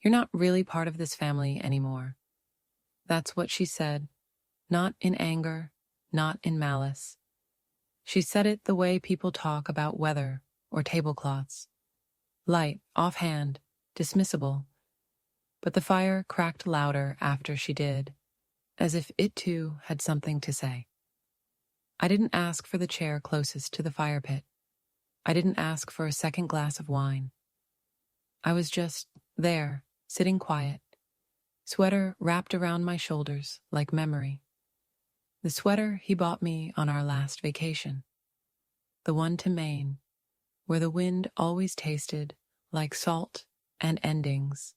"You're not really part of this family anymore." That's what she said, not in anger, not in malice. She said it the way people talk about weather or tablecloths. Light, offhand, dismissible. But the fire cracked louder after she did, as if it too had something to say. I didn't ask for the chair closest to the fire pit. I didn't ask for a second glass of wine. I was just there, sitting quiet, sweater wrapped around my shoulders like memory. The sweater he bought me on our last vacation. The one to Maine, where the wind always tasted like salt and endings.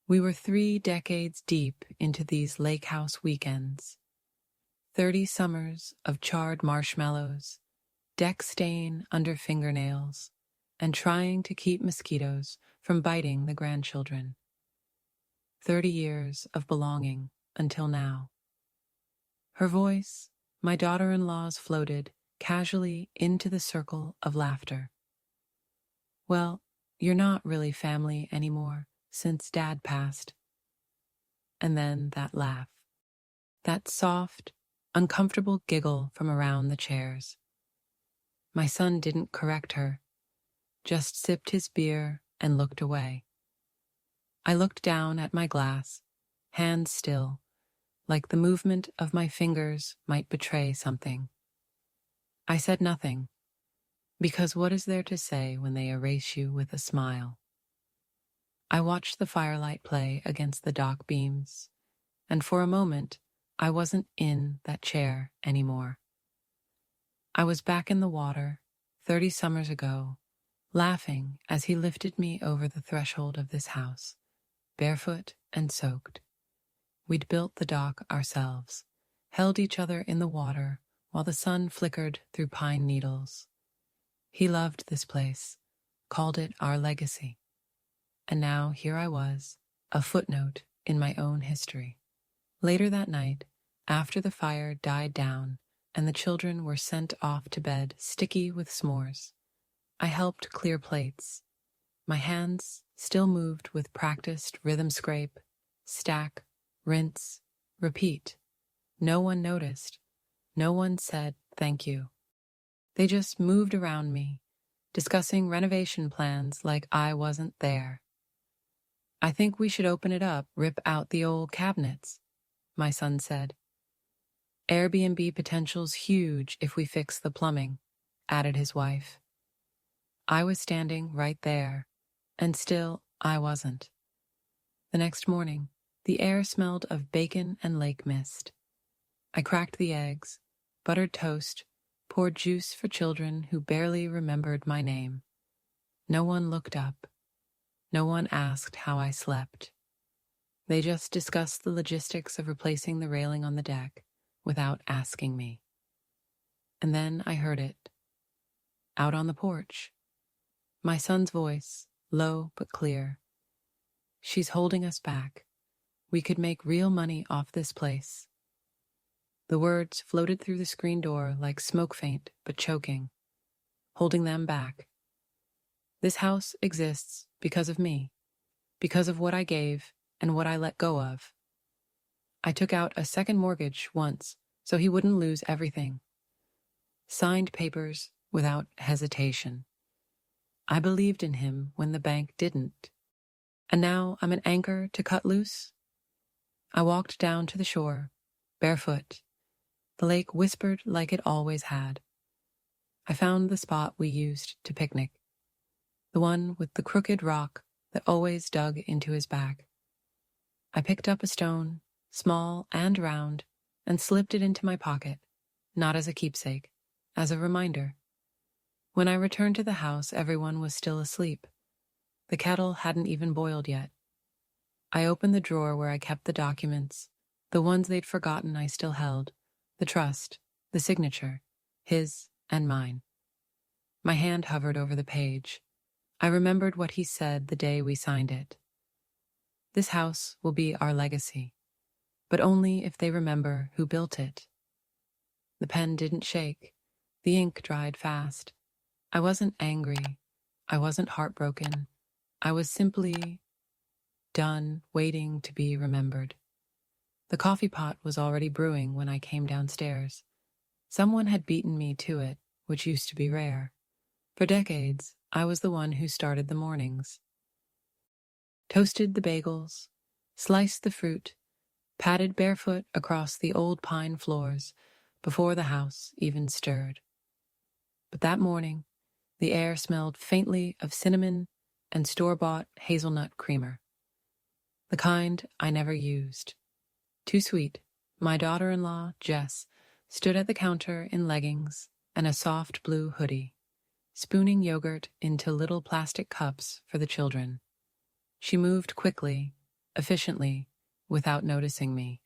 We were 3 decades deep into these lake house weekends. 30 summers of charred marshmallows, deck stain under fingernails, and trying to keep mosquitoes from biting the grandchildren. 30 years of belonging until now. Her voice, my daughter-in-law's, floated casually into the circle of laughter. "Well, you're not really family anymore since Dad passed." And then that laugh. That soft, uncomfortable giggle from around the chairs. My son didn't correct her, just sipped his beer and looked away. I looked down at my glass, hands still, like the movement of my fingers might betray something. I said nothing, because what is there to say when they erase you with a smile? I watched the firelight play against the dock beams, and for a moment, I wasn't in that chair anymore. I was back in the water, 30 summers ago, laughing as he lifted me over the threshold of this house, barefoot and soaked. We'd built the dock ourselves, held each other in the water while the sun flickered through pine needles. He loved this place, called it our legacy. And now here I was, a footnote in my own history. Later that night, after the fire died down and the children were sent off to bed sticky with s'mores, I helped clear plates. My hands still moved with practiced rhythm: scrape, stack, rinse, repeat. No one noticed. No one said thank you. They just moved around me, discussing renovation plans like I wasn't there. "I think we should open it up, rip out the old cabinets," my son said. "Airbnb potential's huge if we fix the plumbing," added his wife. I was standing right there, and still I wasn't. The next morning, the air smelled of bacon and lake mist. I cracked the eggs, buttered toast, poured juice for children who barely remembered my name. No one looked up. No one asked how I slept. They just discussed the logistics of replacing the railing on the deck without asking me. And then I heard it. Out on the porch. My son's voice, low but clear. "She's holding us back. We could make real money off this place." The words floated through the screen door like smoke feint but choking, holding them back. This house exists because of me, because of what I gave and what I let go of. I took out a second mortgage once so he wouldn't lose everything. Signed papers without hesitation. I believed in him when the bank didn't. And now I'm an anchor to cut loose? I walked down to the shore, barefoot. The lake whispered like it always had. I found the spot we used to picnic, the one with the crooked rock that always dug into his back. I picked up a stone, small and round, and slipped it into my pocket, not as a keepsake, as a reminder. When I returned to the house, everyone was still asleep. The kettle hadn't even boiled yet. I opened the drawer where I kept the documents, the ones they'd forgotten I still held, the trust, the signature, his and mine. My hand hovered over the page. I remembered what he said the day we signed it. "This house will be our legacy, but only if they remember who built it." The pen didn't shake. The ink dried fast. I wasn't angry. I wasn't heartbroken. I was simply done, waiting to be remembered. The coffee pot was already brewing when I came downstairs. Someone had beaten me to it, which used to be rare. For decades, I was the one who started the mornings. Toasted the bagels, sliced the fruit, padded barefoot across the old pine floors before the house even stirred. But that morning, the air smelled faintly of cinnamon and store-bought hazelnut creamer. The kind I never used. Too sweet, my daughter-in-law, Jess, stood at the counter in leggings and a soft blue hoodie, spooning yogurt into little plastic cups for the children. She moved quickly, efficiently, without noticing me.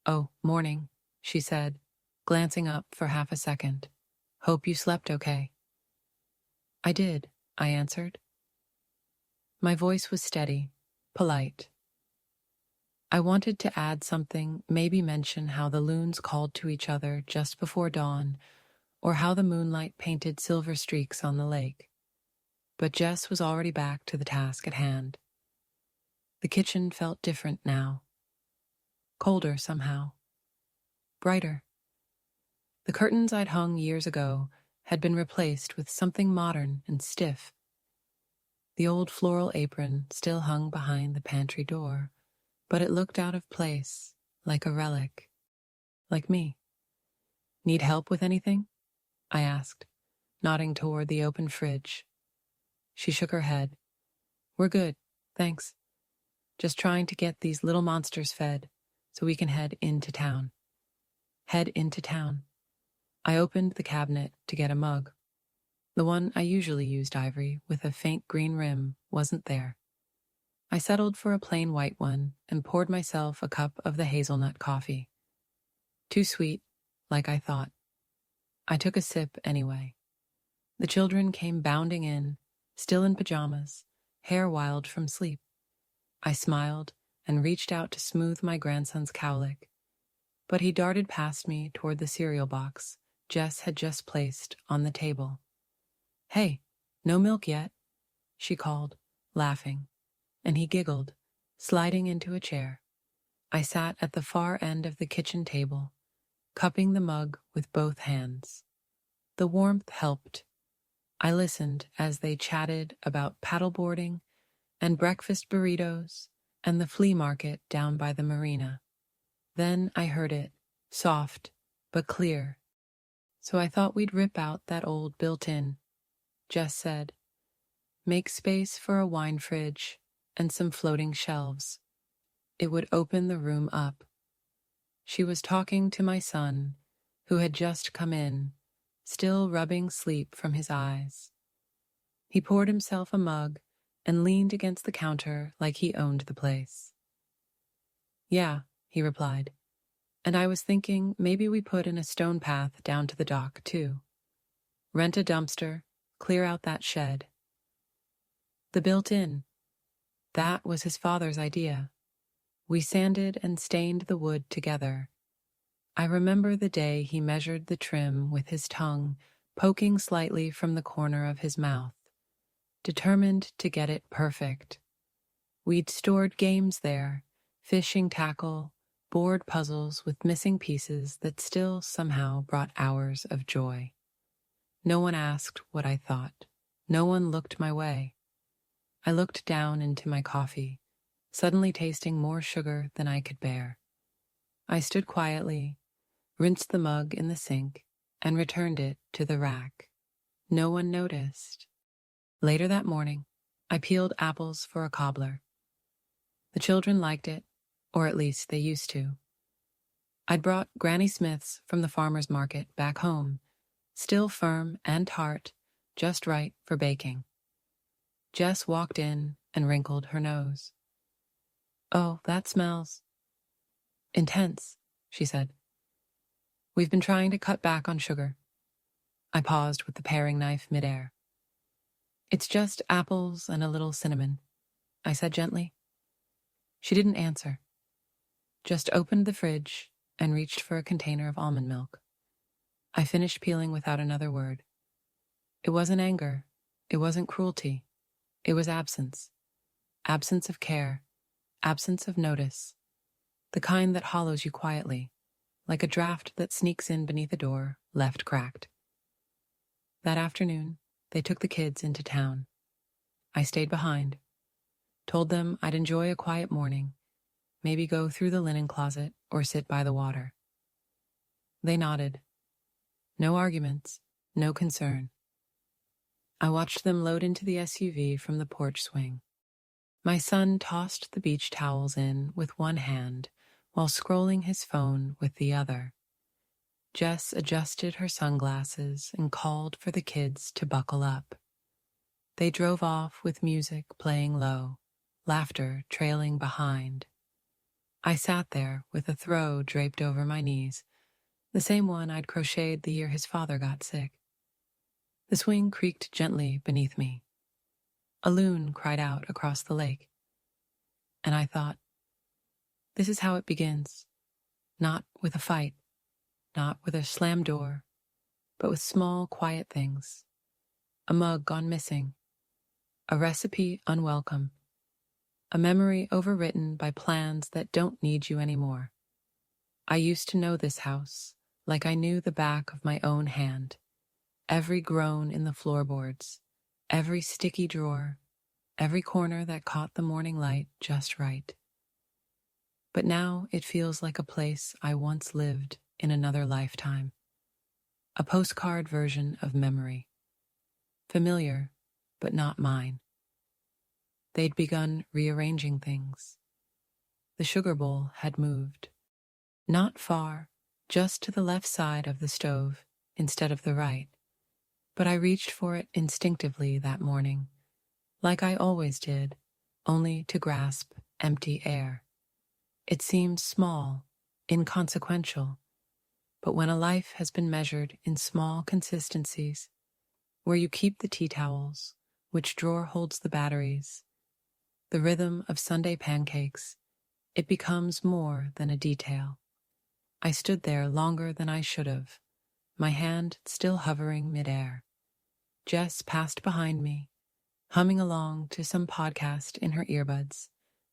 "Oh, morning," she said, glancing up for half a second. "Hope you slept okay." "I did," I answered. My voice was steady, polite. I wanted to add something, maybe mention how the loons called to each other just before dawn, or how the moonlight painted silver streaks on the lake. But Jess was already back to the task at hand. The kitchen felt different now. Colder somehow. Brighter. The curtains I'd hung years ago had been replaced with something modern and stiff. The old floral apron still hung behind the pantry door, but it looked out of place, like a relic. Like me. "Need help with anything?" I asked, nodding toward the open fridge. She shook her head. "We're good, thanks. Just trying to get these little monsters fed so we can head into town." Head into town. I opened the cabinet to get a mug. The one I usually used, ivory, with a faint green rim, wasn't there. I settled for a plain white one and poured myself a cup of the hazelnut coffee. Too sweet, like I thought. I took a sip anyway. The children came bounding in, still in pajamas, hair wild from sleep. I smiled and reached out to smooth my grandson's cowlick, but he darted past me toward the cereal box Jess had just placed on the table. "Hey, no milk yet," she called, laughing, and he giggled, sliding into a chair. I sat at the far end of the kitchen table, cupping the mug with both hands. The warmth helped. I listened as they chatted about paddleboarding and breakfast burritos and the flea market down by the marina. Then I heard it, soft but clear. "So I thought we'd rip out that old built-in," Jess said. "Make space for a wine fridge and some floating shelves. It would open the room up." She was talking to my son, who had just come in, still rubbing sleep from his eyes. He poured himself a mug and leaned against the counter like he owned the place. "Yeah," he replied. "And I was thinking maybe we put in a stone path down to the dock, too. Rent a dumpster, clear out that shed." The built-in. That was his father's idea. We sanded and stained the wood together. I remember the day he measured the trim with his tongue poking slightly from the corner of his mouth, determined to get it perfect. We'd stored games there, fishing tackle, board puzzles with missing pieces that still somehow brought hours of joy. No one asked what I thought. No one looked my way. I looked down into my coffee, suddenly tasting more sugar than I could bear. I stood quietly, rinsed the mug in the sink, and returned it to the rack. No one noticed. Later that morning, I peeled apples for a cobbler. The children liked it, or at least they used to. I'd brought Granny Smith's from the farmer's market back home, still firm and tart, just right for baking. Jess walked in and wrinkled her nose. "Oh, that smells intense," she said. "We've been trying to cut back on sugar." I paused with the paring knife midair. "It's just apples and a little cinnamon," I said gently. She didn't answer, just opened the fridge and reached for a container of almond milk. I finished peeling without another word. It wasn't anger. It wasn't cruelty. It was absence. Absence of care. absence of notice, the kind that hollows you quietly, like a draft that sneaks in beneath a door left cracked. That afternoon, they took the kids into town. I stayed behind, told them I'd enjoy a quiet morning, maybe go through the linen closet or sit by the water. They nodded. No arguments, no concern. I watched them load into the SUV from the porch swing. My son tossed the beach towels in with one hand while scrolling his phone with the other. Jess adjusted her sunglasses and called for the kids to buckle up. They drove off with music playing low, laughter trailing behind. I sat there with a throw draped over my knees, the same one I'd crocheted the year his father got sick. The swing creaked gently beneath me. A loon cried out across the lake. And I thought, this is how it begins. Not with a fight, not with a slammed door, but with small, quiet things. A mug gone missing, a recipe unwelcome, a memory overwritten by plans that don't need you anymore. I used to know this house like I knew the back of my own hand. Every groan in the floorboards, every sticky drawer, every corner that caught the morning light just right. But now it feels like a place I once lived in another lifetime. A postcard version of memory. Familiar, but not mine. They'd begun rearranging things. The sugar bowl had moved. Not far, just to the left side of the stove instead of the right. But I reached for it instinctively that morning, like I always did, only to grasp empty air. It seemed small, inconsequential, but when a life has been measured in small consistencies, where you keep the tea towels, which drawer holds the batteries, the rhythm of Sunday pancakes, it becomes more than a detail. I stood there longer than I should have, my hand still hovering midair. Jess passed behind me, humming along to some podcast in her earbuds,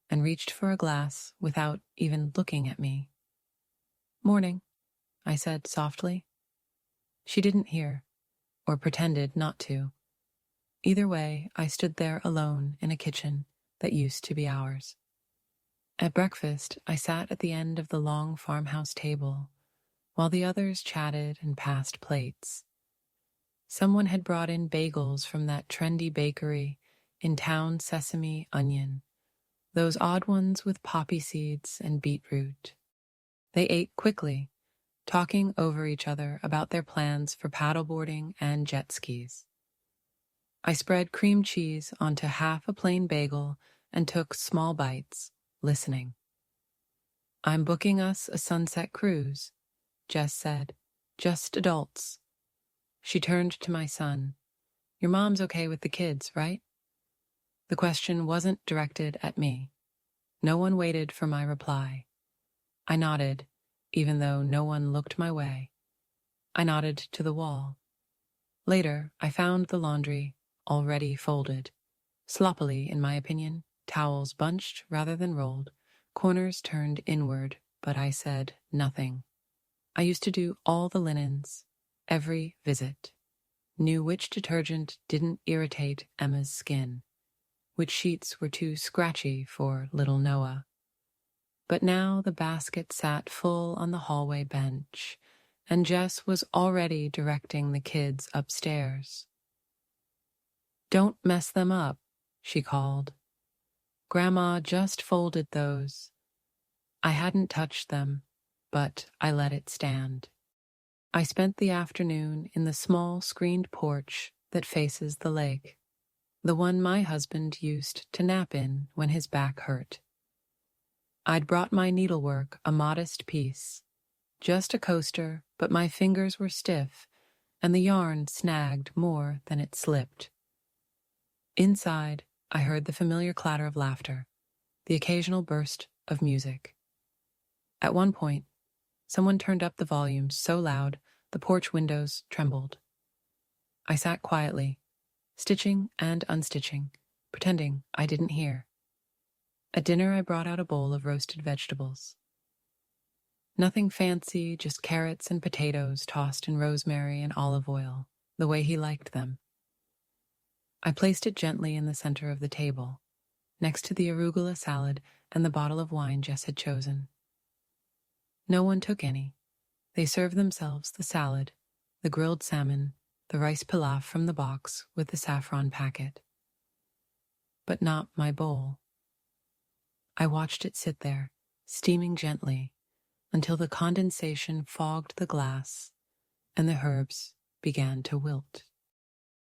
and reached for a glass without even looking at me. "Morning," I said softly. She didn't hear, or pretended not to. Either way, I stood there alone in a kitchen that used to be ours. At breakfast, I sat at the end of the long farmhouse table, while the others chatted and passed plates. Someone had brought in bagels from that trendy bakery in town, Sesame Onion, those odd ones with poppy seeds and beetroot. They ate quickly, talking over each other about their plans for paddleboarding and jet skis. I spread cream cheese onto half a plain bagel and took small bites, listening. "I'm booking us a sunset cruise," Jess said. "Just adults." She turned to my son. "Your mom's okay with the kids, right?" The question wasn't directed at me. No one waited for my reply. I nodded, even though no one looked my way. I nodded to the wall. Later, I found the laundry already folded. Sloppily, in my opinion, towels bunched rather than rolled, corners turned inward, but I said nothing. I used to do all the linens, every visit. Knew which detergent didn't irritate Emma's skin, which sheets were too scratchy for little Noah. But now the basket sat full on the hallway bench, and Jess was already directing the kids upstairs. "Don't mess them up," she called. "Grandma just folded those." I hadn't touched them, but I let it stand. I spent the afternoon in the small screened porch that faces the lake, the one my husband used to nap in when his back hurt. I'd brought my needlework a modest piece, just a coaster, but my fingers were stiff, and the yarn snagged more than it slipped. Inside, I heard the familiar clatter of laughter, the occasional burst of music. At one point, someone turned up the volume so loud the porch windows trembled. I sat quietly, stitching and unstitching, pretending I didn't hear. At dinner, I brought out a bowl of roasted vegetables. Nothing fancy, just carrots and potatoes tossed in rosemary and olive oil, the way he liked them. I placed it gently in the center of the table, next to the arugula salad and the bottle of wine Jess had chosen. No one took any. They served themselves the salad, the grilled salmon, the rice pilaf from the box with the saffron packet. But not my bowl. I watched it sit there, steaming gently, until the condensation fogged the glass and the herbs began to wilt.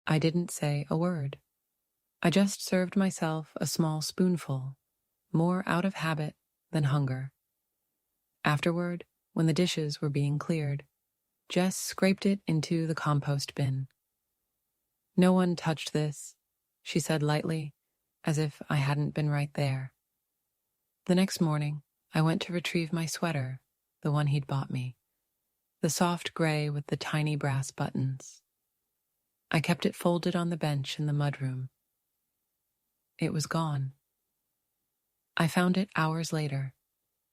I didn't say a word. I just served myself a small spoonful, more out of habit than hunger. Afterward, when the dishes were being cleared, Jess scraped it into the compost bin. "No one touched this," she said lightly, as if I hadn't been right there. The next morning, I went to retrieve my sweater, the one he'd bought me, the soft gray with the tiny brass buttons. I kept it folded on the bench in the mudroom. It was gone. I found it hours later,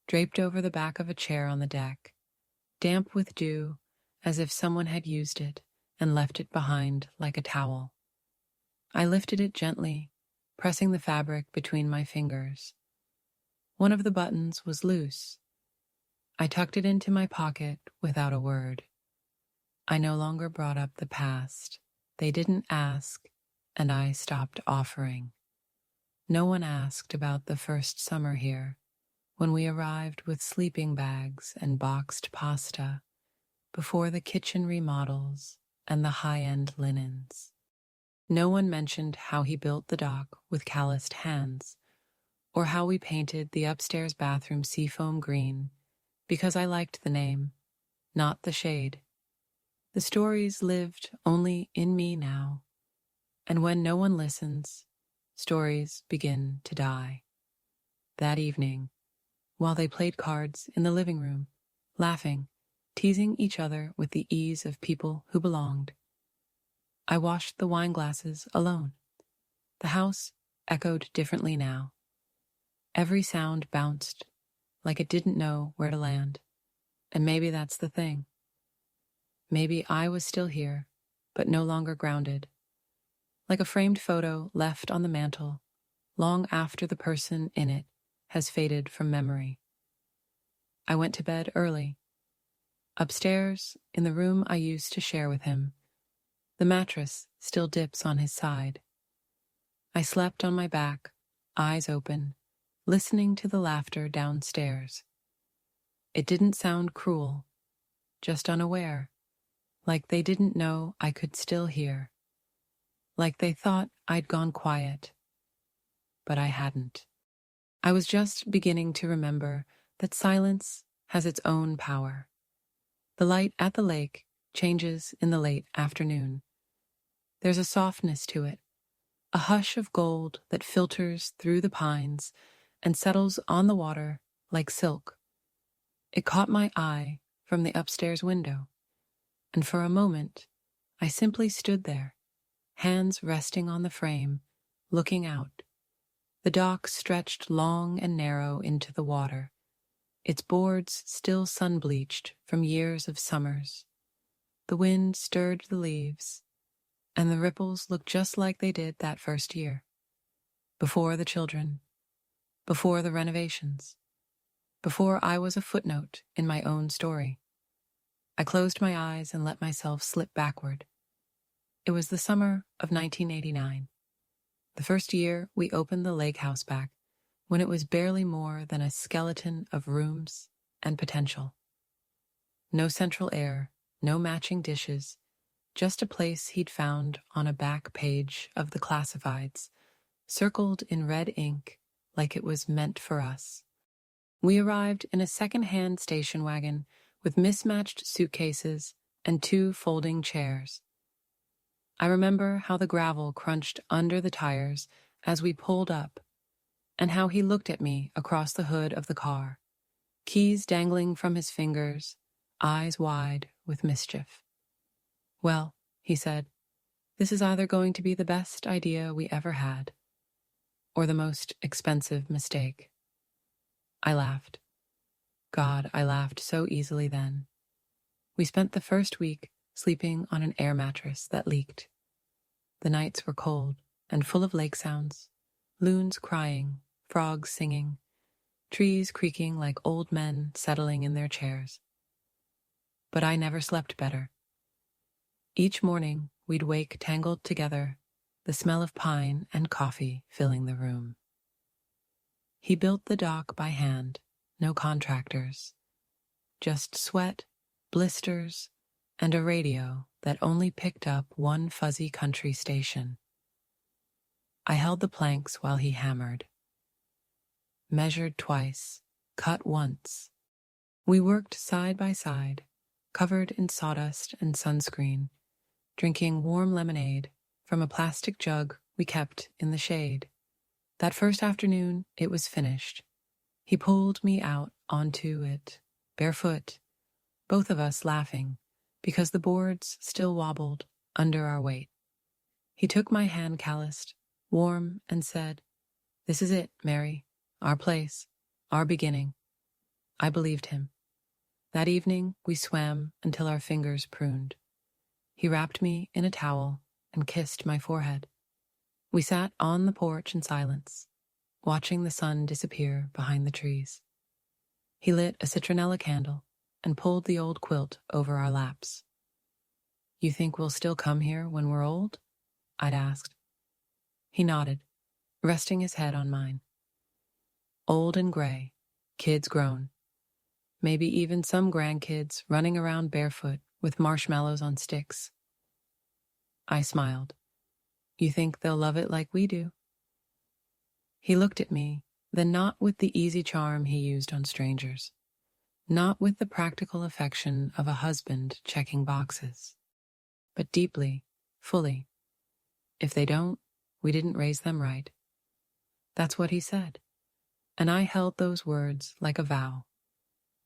draped over the back of a chair on the deck, damp with dew, as if someone had used it and left it behind like a towel. I lifted it gently, pressing the fabric between my fingers. One of the buttons was loose. I tucked it into my pocket without a word. I no longer brought up the past. They didn't ask, and I stopped offering. No one asked about the first summer here, when we arrived with sleeping bags and boxed pasta, before the kitchen remodels and the high-end linens. No one mentioned how he built the dock with calloused hands, or how we painted the upstairs bathroom seafoam green, because I liked the name, not the shade. The stories lived only in me now, and when no one listens, stories begin to die. That evening, while they played cards in the living room, laughing, teasing each other with the ease of people who belonged, I washed the wine glasses alone. The house echoed differently now. Every sound bounced, like it didn't know where to land. And maybe that's the thing. Maybe I was still here, but no longer grounded. Like a framed photo left on the mantel, long after the person in it has faded from memory. I went to bed early. Upstairs, in the room I used to share with him, the mattress still dips on his side. I slept on my back, eyes open, listening to the laughter downstairs. It didn't sound cruel, just unaware, like they didn't know I could still hear, like they thought I'd gone quiet, but I hadn't. I was just beginning to remember that silence has its own power. The light at the lake changes in the late afternoon. There's a softness to it, a hush of gold that filters through the pines and settles on the water like silk. It caught my eye from the upstairs window, and for a moment, I simply stood there, hands resting on the frame, looking out. The dock stretched long and narrow into the water, its boards still sun-bleached from years of summers. The wind stirred the leaves, and the ripples looked just like they did that first year, before the children, before the renovations, before I was a footnote in my own story. I closed my eyes and let myself slip backward. It was the summer of 1989, the first year we opened the lake house back, when it was barely more than a skeleton of rooms and potential. No central air, no matching dishes, just a place he'd found on a back page of the classifieds, circled in red ink like it was meant for us. We arrived in a second-hand station wagon with mismatched suitcases and 2 folding chairs. I remember how the gravel crunched under the tires as we pulled up, and how he looked at me across the hood of the car, keys dangling from his fingers, eyes wide with mischief. "Well," he said, "this is either going to be the best idea we ever had, or the most expensive mistake. I laughed. God, I laughed so easily then. We spent the first week sleeping on an air mattress that leaked. The nights were cold and full of lake sounds, loons crying, frogs singing, trees creaking like old men settling in their chairs. But I never slept better. Each morning we'd wake tangled together, the smell of pine and coffee filling the room. He built the dock by hand, no contractors, just sweat, blisters, and a radio that only picked up one fuzzy country station. I held the planks while he hammered. Measured twice, cut once. We worked side by side, covered in sawdust and sunscreen, drinking warm lemonade from a plastic jug we kept in the shade. That first afternoon, it was finished. He pulled me out onto it, barefoot, both of us laughing, because the boards still wobbled under our weight. He took my hand calloused, warm, and said, "This is it, Mary, our place, our beginning." I believed him. That evening, we swam until our fingers pruned. He wrapped me in a towel and kissed my forehead. We sat on the porch in silence, watching the sun disappear behind the trees. He lit a citronella candle and pulled the old quilt over our laps. "You think we'll still come here when we're old?" I'd asked. He nodded, resting his head on mine. Old and gray, kids grown. Maybe even some grandkids running around barefoot with marshmallows on sticks. I smiled. "You think they'll love it like we do?" He looked at me, then not with the easy charm he used on strangers, not with the practical affection of a husband checking boxes, but deeply, fully. "If they don't, we didn't raise them right." That's what he said, and I held those words like a vow.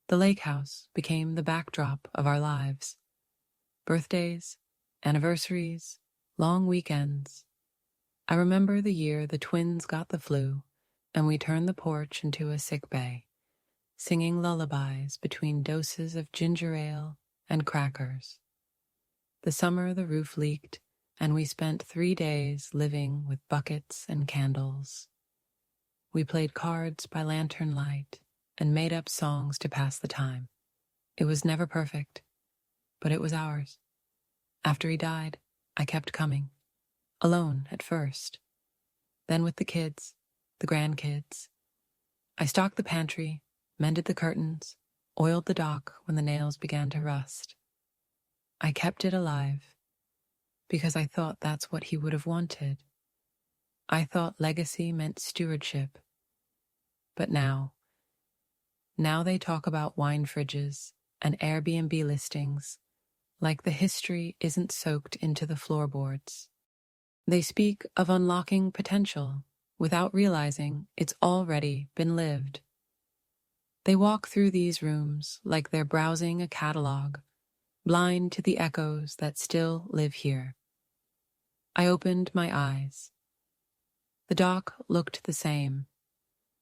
The lake house became the backdrop of our lives. Birthdays, anniversaries, long weekends. I remember the year the twins got the flu, and we turned the porch into a sick bay, singing lullabies between doses of ginger ale and crackers. The summer the roof leaked, and we spent 3 days living with buckets and candles. We played cards by lantern light and made up songs to pass the time. It was never perfect, but it was ours. After he died, I kept coming, alone at first, then with the kids, the grandkids. I stocked the pantry, mended the curtains, oiled the dock when the nails began to rust. I kept it alive because I thought that's what he would have wanted. I thought legacy meant stewardship. But now they talk about wine fridges and Airbnb listings like the history isn't soaked into the floorboards. They speak of unlocking potential without realizing it's already been lived. They walk through these rooms like they're browsing a catalog, blind to the echoes that still live here. I opened my eyes. The dock looked the same.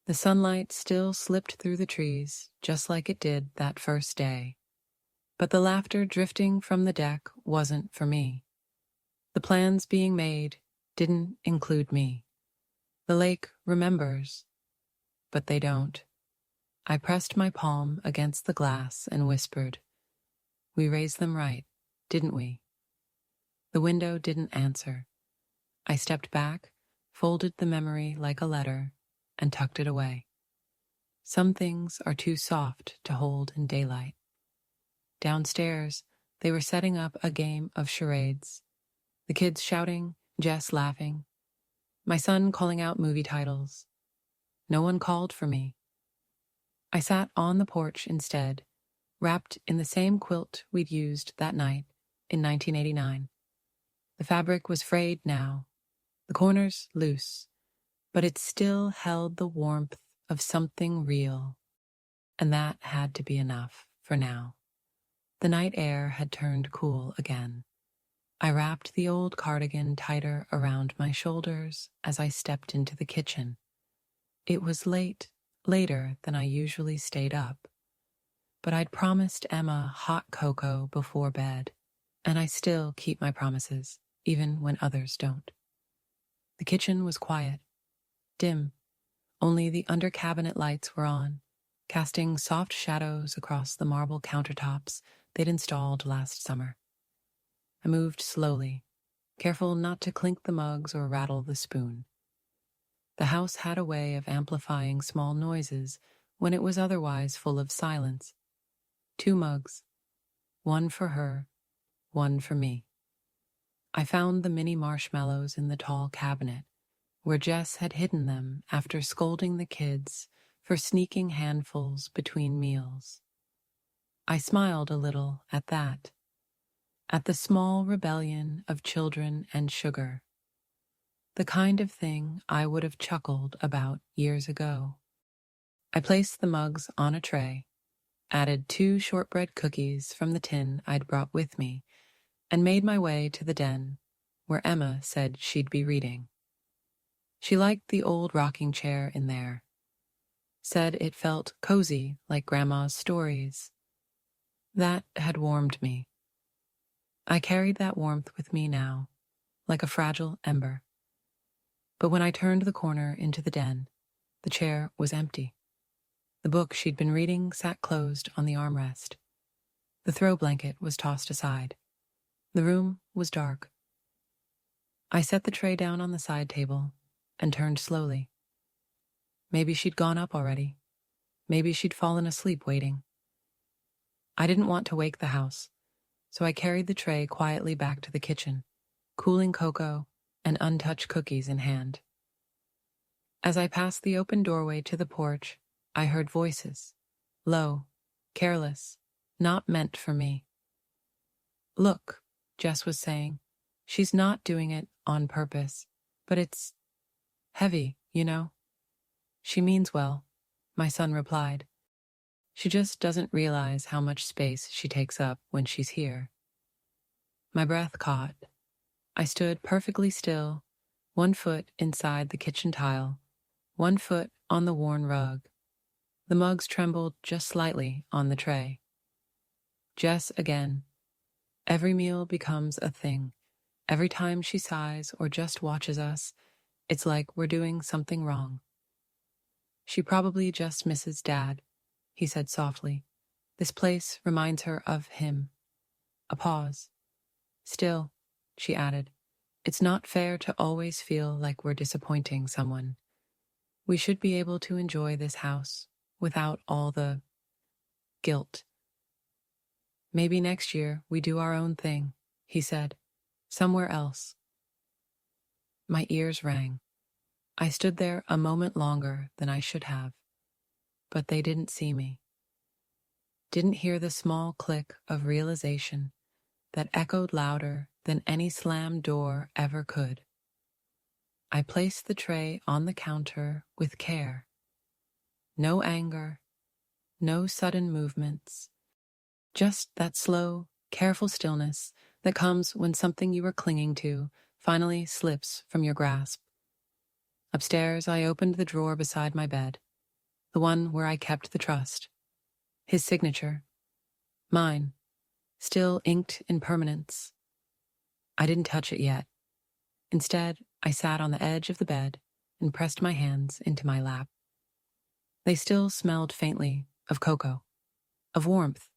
The sunlight still slipped through the trees, just like it did that first day. But the laughter drifting from the deck wasn't for me. The plans being made didn't include me. The lake remembers, but they don't. I pressed my palm against the glass and whispered, "We raised them right, didn't we?" The window didn't answer. I stepped back, folded the memory like a letter, and tucked it away. Some things are too soft to hold in daylight. Downstairs, they were setting up a game of charades. The kids shouting, Jess laughing, my son calling out movie titles. No one called for me. I sat on the porch instead, wrapped in the same quilt we'd used that night in 1989. The fabric was frayed now, the corners loose, but it still held the warmth of something real, and that had to be enough for now. The night air had turned cool again. I wrapped the old cardigan tighter around my shoulders as I stepped into the kitchen. It was later than I usually stayed up, but I'd promised Emma hot cocoa before bed, and I still keep my promises, even when others don't. The kitchen was quiet, dim. Only the under-cabinet lights were on, casting soft shadows across the marble countertops they'd installed last summer. I moved slowly, careful not to clink the mugs or rattle the spoon. The house had a way of amplifying small noises when it was otherwise full of silence. 2 mugs, one for her, one for me. I found the mini marshmallows in the tall cabinet, where Jess had hidden them after scolding the kids for sneaking handfuls between meals. I smiled a little at that, at the small rebellion of children and sugar, the kind of thing I would have chuckled about years ago. I placed the mugs on a tray, added 2 shortbread cookies from the tin I'd brought with me, and made my way to the den, where Emma said she'd be reading. She liked the old rocking chair in there, said it felt cozy like Grandma's stories. That had warmed me. I carried that warmth with me now, like a fragile ember. But when I turned the corner into the den, the chair was empty. The book she'd been reading sat closed on the armrest. The throw blanket was tossed aside. The room was dark. I set the tray down on the side table and turned slowly. Maybe she'd gone up already. Maybe she'd fallen asleep waiting. I didn't want to wake the house, so I carried the tray quietly back to the kitchen, cooling cocoa and untouched cookies in hand. As I passed the open doorway to the porch, I heard voices, low, careless, not meant for me. "Look," Jess was saying, "she's not doing it on purpose, but it's heavy, you know." "She means well," my son replied. "She just doesn't realize how much space she takes up when she's here." My breath caught. I stood perfectly still, 1 foot inside the kitchen tile, 1 foot on the worn rug. The mugs trembled just slightly on the tray. Jess again. Every meal becomes a thing. Every time she sighs or just watches us, it's like we're doing something wrong. "She probably just misses Dad," he said softly. "This place reminds her of him." A pause. "Still," she added, "it's not fair to always feel like we're disappointing someone. We should be able to enjoy this house without all the guilt." "Maybe next year we do our own thing," he said, "somewhere else." My ears rang. I stood there a moment longer than I should have, but they didn't see me. Didn't hear the small click of realization that echoed louder than any slammed door ever could. I placed the tray on the counter with care. No anger, no sudden movements, just that slow, careful stillness that comes when something you were clinging to finally slips from your grasp. Upstairs, I opened the drawer beside my bed, the one where I kept the trust. His signature. Mine. Still inked in permanence. I didn't touch it yet. Instead, I sat on the edge of the bed and pressed my hands into my lap. They still smelled faintly of cocoa, of warmth.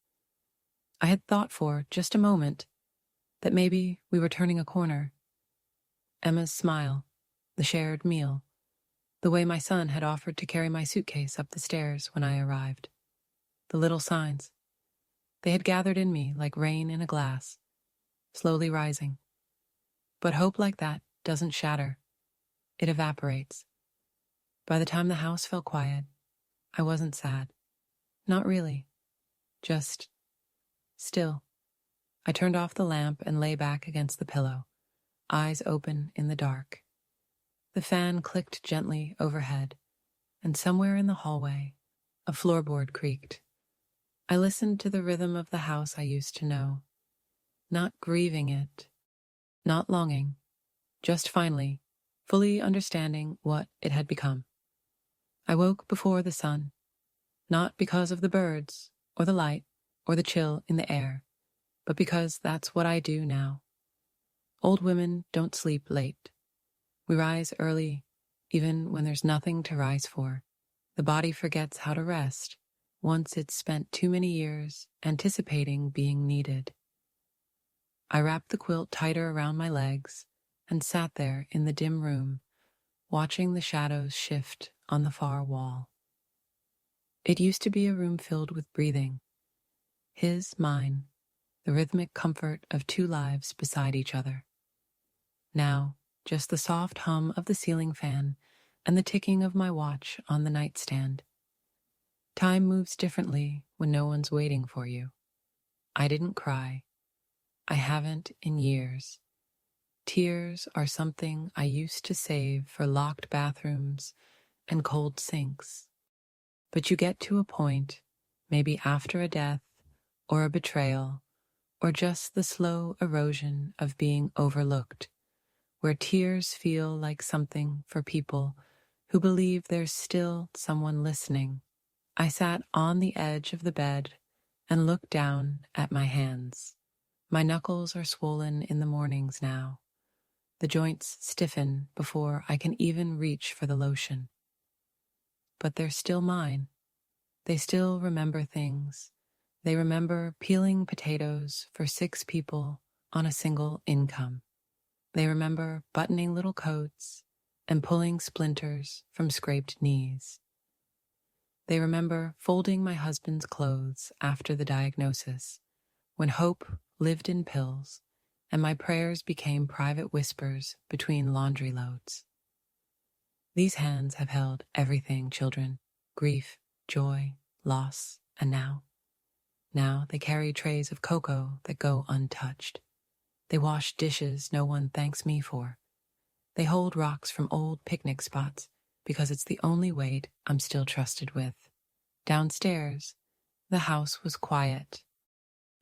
I had thought for just a moment that maybe we were turning a corner. Emma's smile, the shared meal, the way my son had offered to carry my suitcase up the stairs when I arrived. The little signs. They had gathered in me like rain in a glass, slowly rising. But hope like that doesn't shatter. It evaporates. By the time the house felt quiet, I wasn't sad. Not really. Just still. I turned off the lamp and lay back against the pillow, eyes open in the dark. The fan clicked gently overhead, and somewhere in the hallway, a floorboard creaked. I listened to the rhythm of the house I used to know, not grieving it, not longing, just finally, fully understanding what it had become. I woke before the sun, not because of the birds, or the light, or the chill in the air, but because that's what I do now. Old women don't sleep late. We rise early, even when there's nothing to rise for. The body forgets how to rest once it's spent too many years anticipating being needed. I wrapped the quilt tighter around my legs and sat there in the dim room, watching the shadows shift on the far wall. It used to be a room filled with breathing. His, mine, the rhythmic comfort of two lives beside each other. Now, just the soft hum of the ceiling fan and the ticking of my watch on the nightstand. Time moves differently when no one's waiting for you. I didn't cry. I haven't in years. Tears are something I used to save for locked bathrooms and cold sinks. But you get to a point, maybe after a death or a betrayal, or just the slow erosion of being overlooked, where tears feel like something for people who believe there's still someone listening. I sat on the edge of the bed and looked down at my hands. My knuckles are swollen in the mornings now. The joints stiffen before I can even reach for the lotion. But they're still mine. They still remember things. They remember peeling potatoes for 6 people on a single income. They remember buttoning little coats and pulling splinters from scraped knees. They remember folding my husband's clothes after the diagnosis, when hope lived in pills and my prayers became private whispers between laundry loads. These hands have held everything, children: grief, joy, loss, and now. Now they carry trays of cocoa that go untouched. They wash dishes no one thanks me for. They hold rocks from old picnic spots because it's the only weight I'm still trusted with. Downstairs, the house was quiet.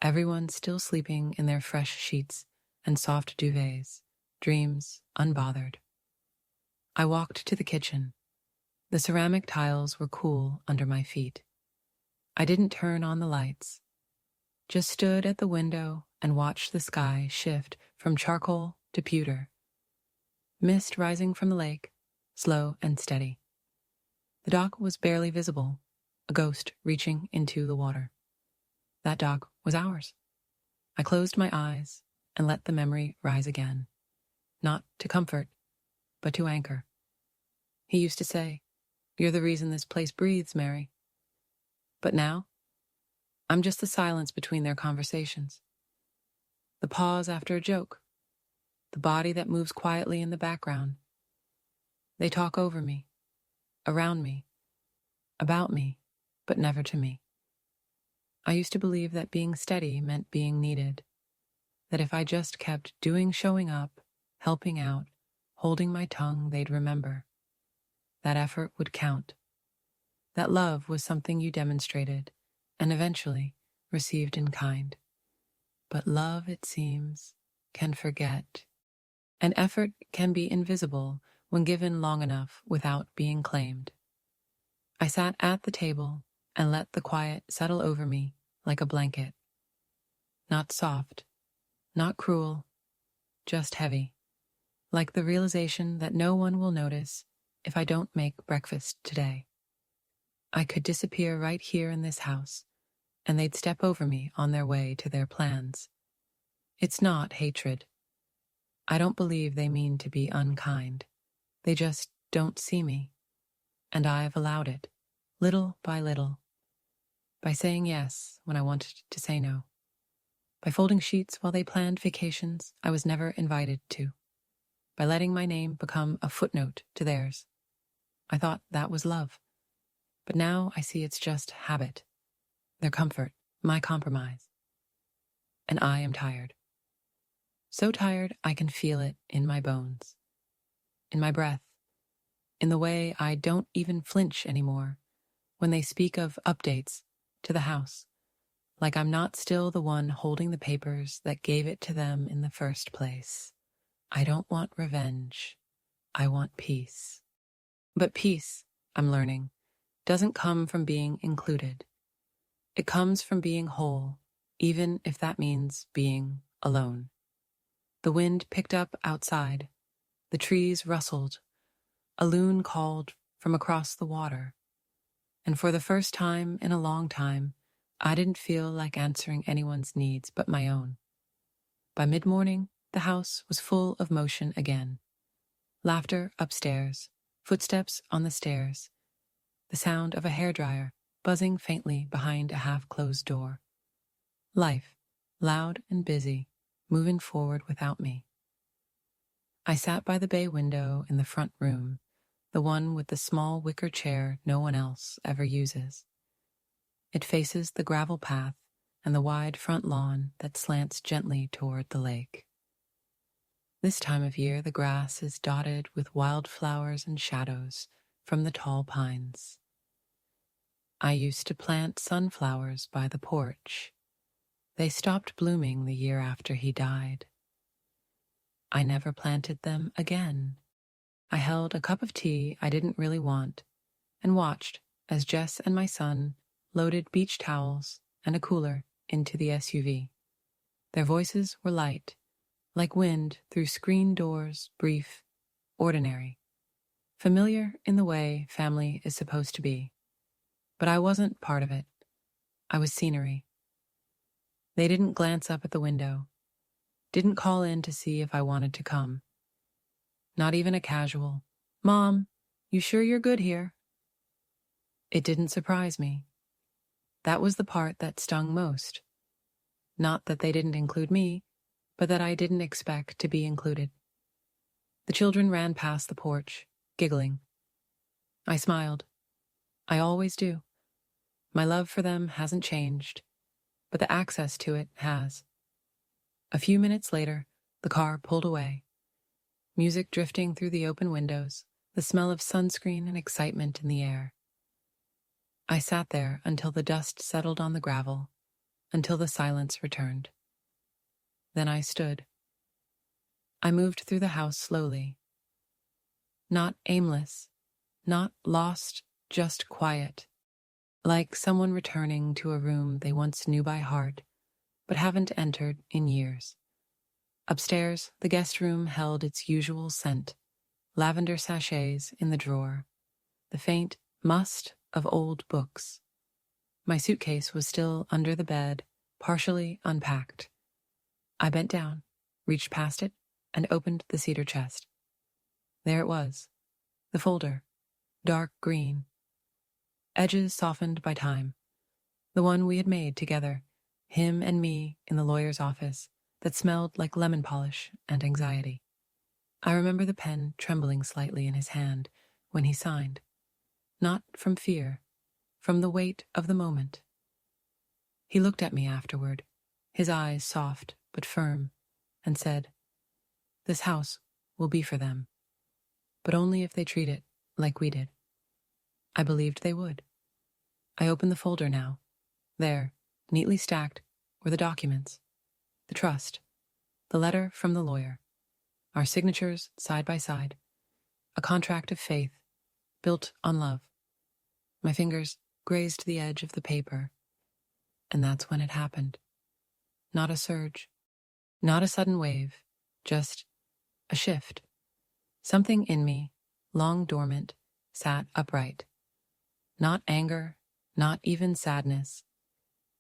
Everyone still sleeping in their fresh sheets and soft duvets, dreams unbothered. I walked to the kitchen. The ceramic tiles were cool under my feet. I didn't turn on the lights, just stood at the window and watched the sky shift from charcoal to pewter. Mist rising from the lake, slow and steady. The dock was barely visible, a ghost reaching into the water. That dock was ours. I closed my eyes and let the memory rise again, not to comfort, but to anchor. He used to say, "You're the reason this place breathes, Mary." But now, I'm just the silence between their conversations. The pause after a joke. The body that moves quietly in the background. They talk over me, around me, about me, but never to me. I used to believe that being steady meant being needed, that if I just kept showing up, helping out, holding my tongue, they'd remember. That effort would count. That love was something you demonstrated and eventually received in kind. But love, it seems, can forget. And effort can be invisible when given long enough without being claimed. I sat at the table and let the quiet settle over me like a blanket. Not soft, not cruel, just heavy. Like the realization that no one will notice if I don't make breakfast today. I could disappear right here in this house, and they'd step over me on their way to their plans. It's not hatred. I don't believe they mean to be unkind. They just don't see me. And I've allowed it, little by little. By saying yes when I wanted to say no. By folding sheets while they planned vacations I was never invited to. By letting my name become a footnote to theirs. I thought that was love. But now I see it's just habit. Their comfort, my compromise. And I am tired. So tired I can feel it in my bones, in my breath, in the way I don't even flinch anymore when they speak of updates to the house, like I'm not still the one holding the papers that gave it to them in the first place. I don't want revenge. I want peace. But peace, I'm learning, doesn't come from being included. It comes from being whole, even if that means being alone. The wind picked up outside. The trees rustled. A loon called from across the water. And for the first time in a long time, I didn't feel like answering anyone's needs but my own. By mid-morning, the house was full of motion again. Laughter upstairs, footsteps on the stairs, the sound of a hairdryer buzzing faintly behind a half-closed door. Life, loud and busy, moving forward without me. I sat by the bay window in the front room, the one with the small wicker chair no one else ever uses. It faces the gravel path and the wide front lawn that slants gently toward the lake. This time of year, the grass is dotted with wildflowers and shadows from the tall pines. I used to plant sunflowers by the porch. They stopped blooming the year after he died. I never planted them again. I held a cup of tea I didn't really want and watched as Jess and my son loaded beach towels and a cooler into the SUV. Their voices were light, like wind through screen doors, brief, ordinary, familiar in the way family is supposed to be. But I wasn't part of it. I was scenery. They didn't glance up at the window, didn't call in to see if I wanted to come. Not even a casual, "Mom, you sure you're good here?" It didn't surprise me. That was the part that stung most. Not that they didn't include me, but that I didn't expect to be included. The children ran past the porch, giggling. I smiled. I always do. My love for them hasn't changed, but the access to it has. A few minutes later, the car pulled away. Music drifting through the open windows, the smell of sunscreen and excitement in the air. I sat there until the dust settled on the gravel, until the silence returned. Then I stood. I moved through the house slowly. Not aimless, not lost, just quiet, like someone returning to a room they once knew by heart, but haven't entered in years. Upstairs, the guest room held its usual scent, lavender sachets in the drawer, the faint must of old books. My suitcase was still under the bed, partially unpacked. I bent down, reached past it, and opened the cedar chest. There it was, the folder, dark green, edges softened by time, the one we had made together, him and me in the lawyer's office, that smelled like lemon polish and anxiety. I remember the pen trembling slightly in his hand when he signed, not from fear, from the weight of the moment. He looked at me afterward, his eyes soft but firm, and said, "This house will be for them, but only if they treat it like we did." I believed they would. I opened the folder now. There, neatly stacked, were the documents, the trust, the letter from the lawyer, our signatures side by side, a contract of faith built on love. My fingers grazed the edge of the paper, and that's when it happened. Not a surge, not a sudden wave, just a shift. Something in me, long dormant, sat upright. Not anger, not even sadness,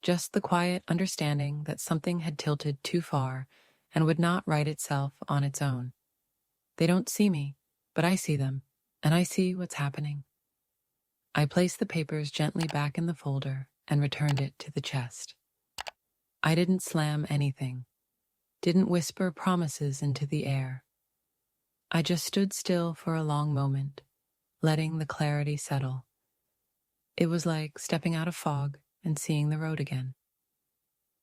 just the quiet understanding that something had tilted too far and would not right itself on its own. They don't see me, but I see them, and I see what's happening. I placed the papers gently back in the folder and returned it to the chest. I didn't slam anything, didn't whisper promises into the air. I just stood still for a long moment, letting the clarity settle. It was like stepping out of fog and seeing the road again.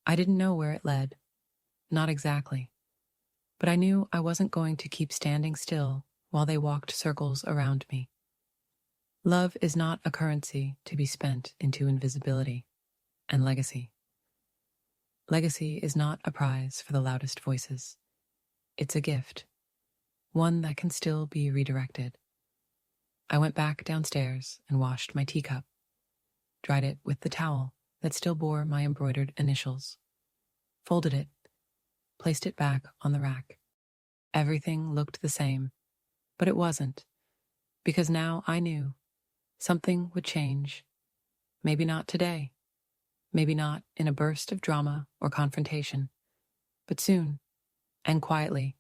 I didn't know where it led, not exactly, but I knew I wasn't going to keep standing still while they walked circles around me. Love is not a currency to be spent into invisibility and legacy. Legacy is not a prize for the loudest voices. It's a gift, one that can still be redirected. I went back downstairs and washed my teacup, dried it with the towel that still bore my embroidered initials, folded it, placed it back on the rack. Everything looked the same, but it wasn't, because now I knew something would change. Maybe not today, maybe not in a burst of drama or confrontation, but soon, and quietly,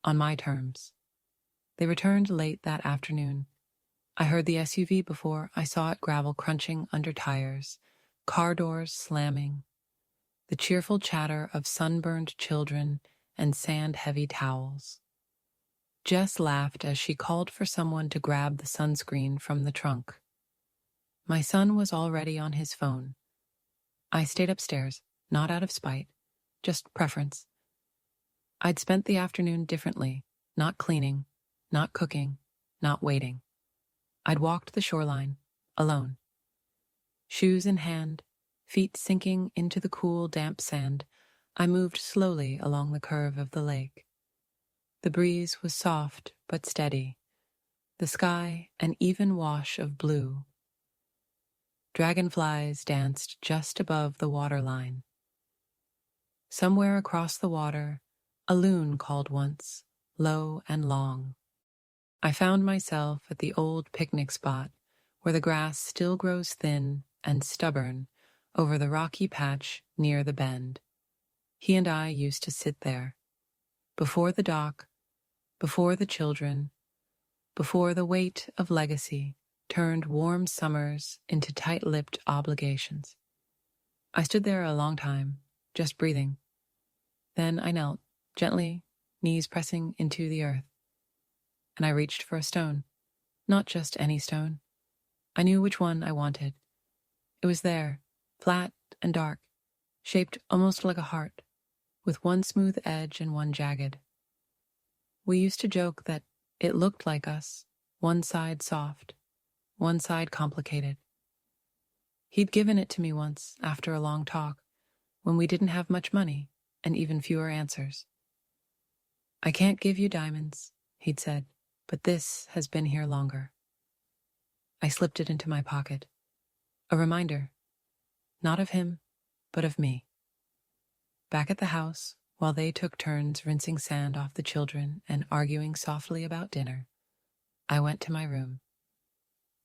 on my terms. They returned late that afternoon. I heard the SUV before I saw it, gravel crunching under tires, car doors slamming, the cheerful chatter of sunburned children and sand-heavy towels. Jess laughed as she called for someone to grab the sunscreen from the trunk. My son was already on his phone. I stayed upstairs, not out of spite, just preference. I'd spent the afternoon differently, not cleaning, not cooking, not waiting. I'd walked the shoreline, alone. Shoes in hand, feet sinking into the cool, damp sand, I moved slowly along the curve of the lake. The breeze was soft but steady, the sky an even wash of blue. Dragonflies danced just above the waterline. Somewhere across the water, a loon called once, low and long. I found myself at the old picnic spot where the grass still grows thin and stubborn over the rocky patch near the bend. He and I used to sit there, before the dock, before the children, before the weight of legacy turned warm summers into tight-lipped obligations. I stood there a long time, just breathing. Then I knelt, gently, knees pressing into the earth, and I reached for a stone. Not just any stone. I knew which one I wanted. It was there, flat and dark, shaped almost like a heart, with one smooth edge and one jagged. We used to joke that it looked like us, one side soft, one side complicated. He'd given it to me once after a long talk, when we didn't have much money and even fewer answers. "I can't give you diamonds," he'd said, "but this has been here longer." I slipped it into my pocket. A reminder, not of him, but of me. Back at the house, while they took turns rinsing sand off the children and arguing softly about dinner, I went to my room.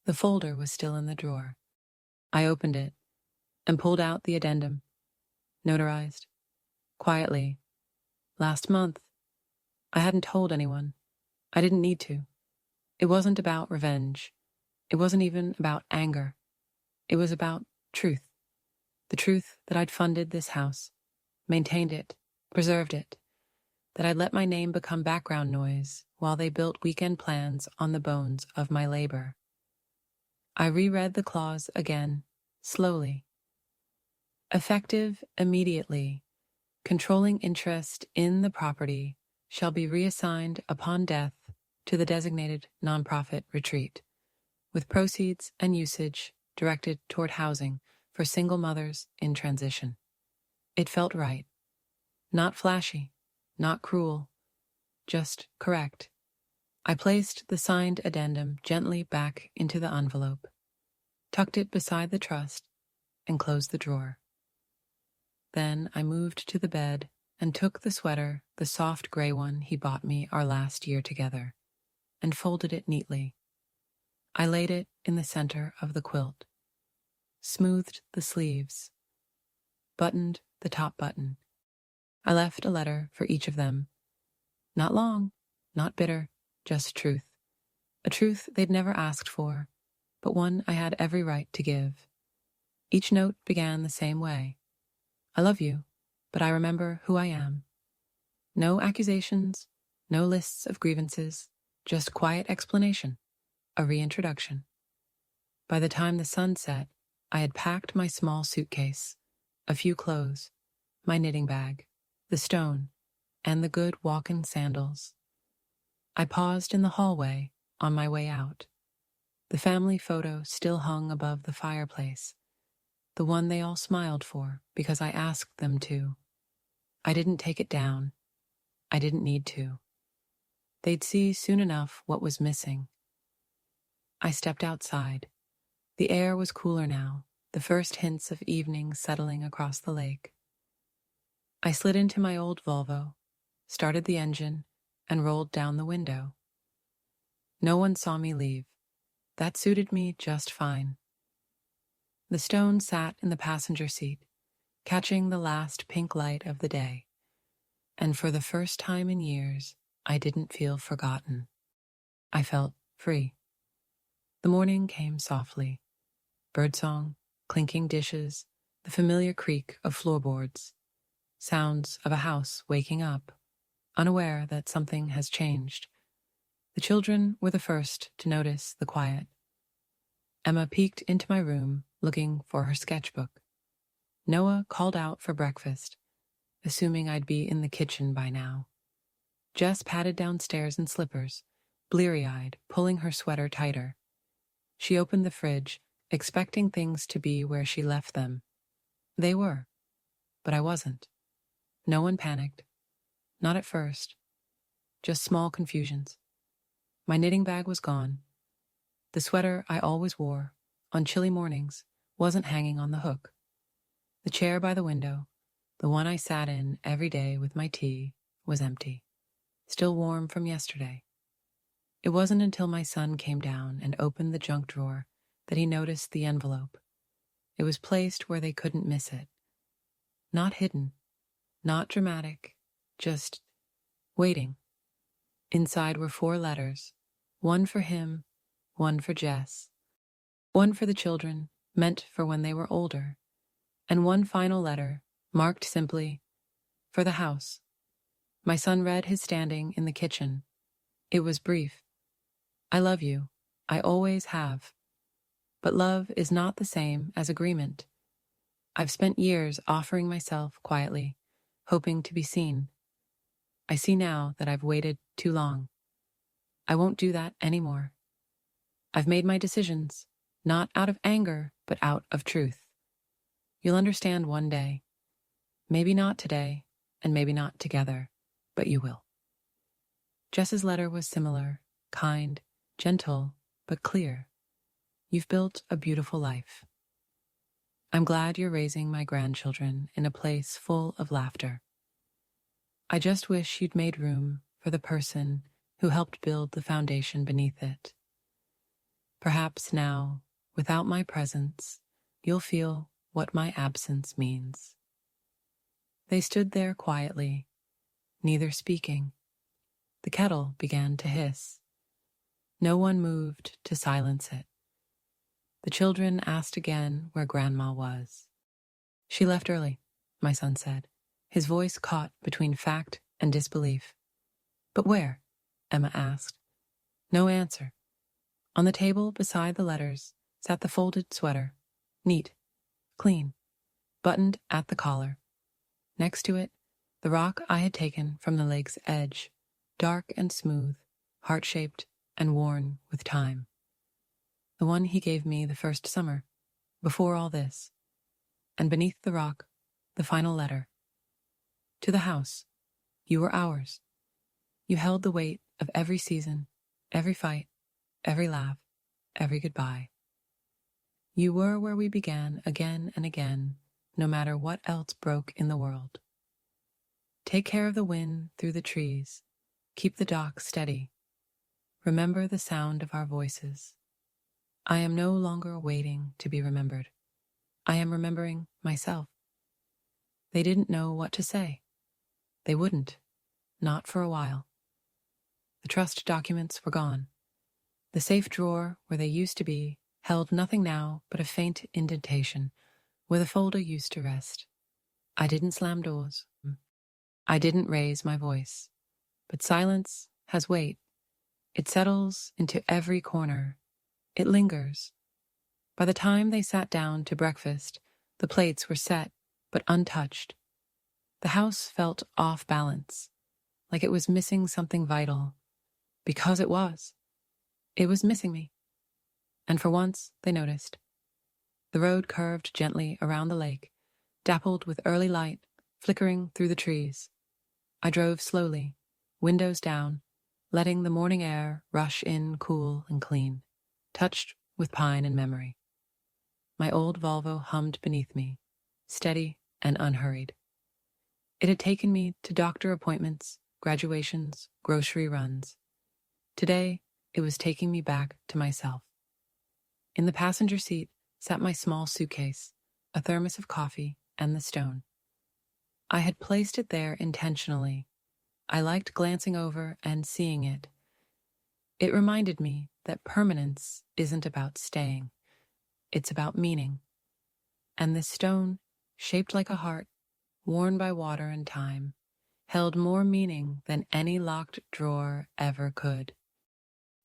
The folder was still in the drawer. I opened it and pulled out the addendum, notarized, quietly. Last month. I hadn't told anyone. I didn't need to. It wasn't about revenge. It wasn't even about anger. It was about truth. The truth that I'd funded this house, maintained it, preserved it, that I'd let my name become background noise while they built weekend plans on the bones of my labor. I reread the clause again, slowly. Effective immediately, controlling interest in the property shall be reassigned upon death to the designated nonprofit retreat, with proceeds and usage directed toward housing for single mothers in transition. It felt right. Not flashy, not cruel, just correct. I placed the signed addendum gently back into the envelope, tucked it beside the trust, and closed the drawer. Then I moved to the bed and took the sweater, the soft gray one he bought me our last year together, and folded it neatly. I laid it in the center of the quilt, smoothed the sleeves, buttoned the top button. I left a letter for each of them. Not long, not bitter, just truth. A truth they'd never asked for, but one I had every right to give. Each note began the same way. "I love you, but I remember who I am." No accusations, no lists of grievances, just quiet explanation, a reintroduction. By the time the sun set, I had packed my small suitcase, a few clothes, my knitting bag, the stone, and the good walking sandals. I paused in the hallway on my way out. The family photo still hung above the fireplace, the one they all smiled for because I asked them to. I didn't take it down. I didn't need to. They'd see soon enough what was missing. I stepped outside. The air was cooler now, the first hints of evening settling across the lake. I slid into my old Volvo, started the engine, and rolled down the window. No one saw me leave. That suited me just fine. The stone sat in the passenger seat, catching the last pink light of the day. And for the first time in years, I didn't feel forgotten. I felt free. The morning came softly. Birdsong, clinking dishes, the familiar creak of floorboards. Sounds of a house waking up, unaware that something has changed. The children were the first to notice the quiet. Emma peeked into my room, looking for her sketchbook. Noah called out for breakfast, assuming I'd be in the kitchen by now. Jess padded downstairs in slippers, bleary-eyed, pulling her sweater tighter. She opened the fridge, expecting things to be where she left them. They were, but I wasn't. No one panicked. Not at first. Just small confusions. My knitting bag was gone. The sweater I always wore, on chilly mornings, wasn't hanging on the hook. The chair by the window, the one I sat in every day with my tea, was empty, still warm from yesterday. It wasn't until my son came down and opened the junk drawer that he noticed the envelope. It was placed where they couldn't miss it. Not hidden, not dramatic, just waiting. Inside were 4 letters, one for him, one for Jess, one for the children, meant for when they were older, and one final letter, marked simply, for the house. My son read his standing in the kitchen. It was brief. I love you. I always have. But love is not the same as agreement. I've spent years offering myself quietly, hoping to be seen. I see now that I've waited too long. I won't do that anymore. I've made my decisions, not out of anger, but out of truth. You'll understand one day. Maybe not today, and maybe not together, but you will. Jess's letter was similar, kind, gentle, but clear. You've built a beautiful life. I'm glad you're raising my grandchildren in a place full of laughter. I just wish you'd made room for the person who helped build the foundation beneath it. Perhaps now, without my presence, you'll feel what my absence means. They stood there quietly, neither speaking. The kettle began to hiss. No one moved to silence it. The children asked again where Grandma was. She left early, my son said, his voice caught between fact and disbelief. But where? Emma asked. No answer. On the table beside the letters sat the folded sweater, neat, clean, buttoned at the collar. Next to it, the rock I had taken from the lake's edge, dark and smooth, heart-shaped and worn with time. The one he gave me the first summer, before all this. And beneath the rock, the final letter. To the house. You were ours. You held the weight of every season, every fight, every laugh, every goodbye. You were where we began again and again, no matter what else broke in the world. Take care of the wind through the trees. Keep the dock steady. Remember the sound of our voices. I am no longer waiting to be remembered. I am remembering myself. They didn't know what to say. They wouldn't, not for a while. The trust documents were gone. The safe drawer where they used to be held nothing now but a faint indentation where the folder used to rest. I didn't slam doors. I didn't raise my voice. But silence has weight. It settles into every corner. It lingers. By the time they sat down to breakfast, the plates were set but untouched. The house felt off balance, like it was missing something vital. Because it was. It was missing me. And for once, they noticed. The road curved gently around the lake, dappled with early light, flickering through the trees. I drove slowly, windows down, letting the morning air rush in cool and clean, touched with pine and memory. My old Volvo hummed beneath me, steady and unhurried. It had taken me to doctor appointments, graduations, grocery runs. Today, it was taking me back to myself. In the passenger seat sat my small suitcase, a thermos of coffee, and the stone. I had placed it there intentionally. I liked glancing over and seeing it. It reminded me that permanence isn't about staying. It's about meaning. And this stone, shaped like a heart, worn by water and time, held more meaning than any locked drawer ever could.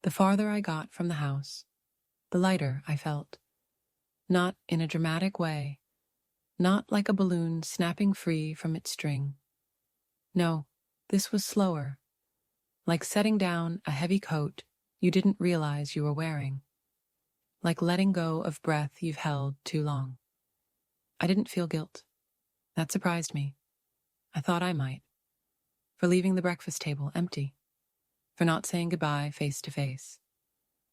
The farther I got from the house, the lighter I felt. Not in a dramatic way, not like a balloon snapping free from its string. No, this was slower, like setting down a heavy coat you didn't realize you were wearing, like letting go of breath you've held too long. I didn't feel guilt. That surprised me. I thought I might. For leaving the breakfast table empty, for not saying goodbye face to face,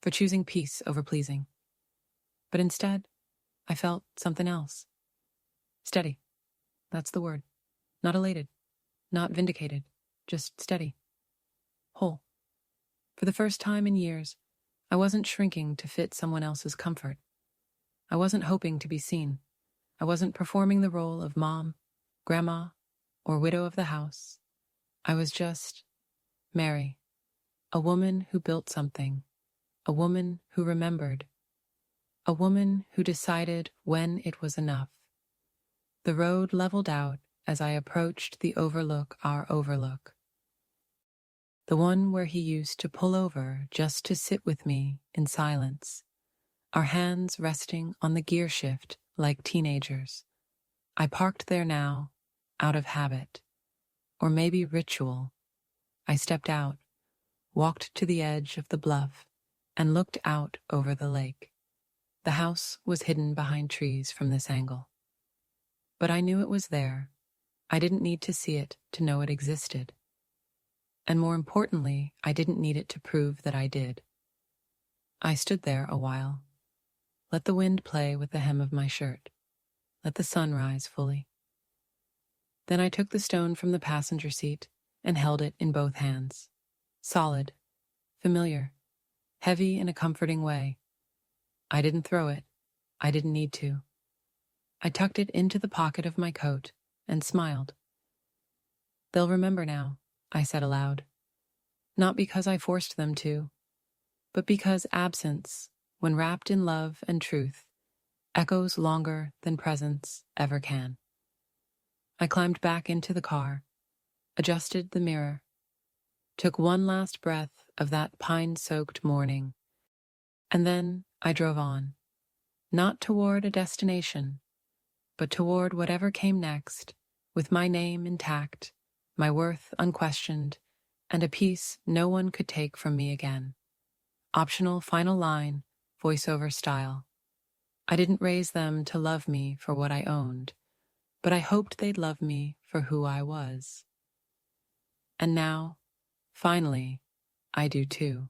for choosing peace over pleasing. But instead, I felt something else. Steady. That's the word. Not elated, not vindicated, just steady. Whole. For the first time in years, I wasn't shrinking to fit someone else's comfort. I wasn't hoping to be seen. I wasn't performing the role of mom, grandma, or widow of the house. I was just Mary, a woman who built something, a woman who remembered, a woman who decided when it was enough. The road leveled out as I approached the overlook, our overlook. The one where he used to pull over just to sit with me in silence, our hands resting on the gear shift like teenagers. I parked there now, out of habit, or maybe ritual. I stepped out, walked to the edge of the bluff, and looked out over the lake. The house was hidden behind trees from this angle. But I knew it was there. I didn't need to see it to know it existed. And more importantly, I didn't need it to prove that I did. I stood there a while. Let the wind play with the hem of my shirt. Let the sun rise fully. Then I took the stone from the passenger seat and held it in both hands. Solid, familiar, heavy in a comforting way. I didn't throw it. I didn't need to. I tucked it into the pocket of my coat and smiled. They'll remember now, I said aloud. Not because I forced them to, but because absence, when wrapped in love and truth, echoes longer than presence ever can. I climbed back into the car, adjusted the mirror, took one last breath of that pine-soaked morning, and then I drove on, not toward a destination, but toward whatever came next, with my name intact, my worth unquestioned, and a peace no one could take from me again. Optional final line, voiceover style. I didn't raise them to love me for what I owned, but I hoped they'd love me for who I was. And now, finally, I do too.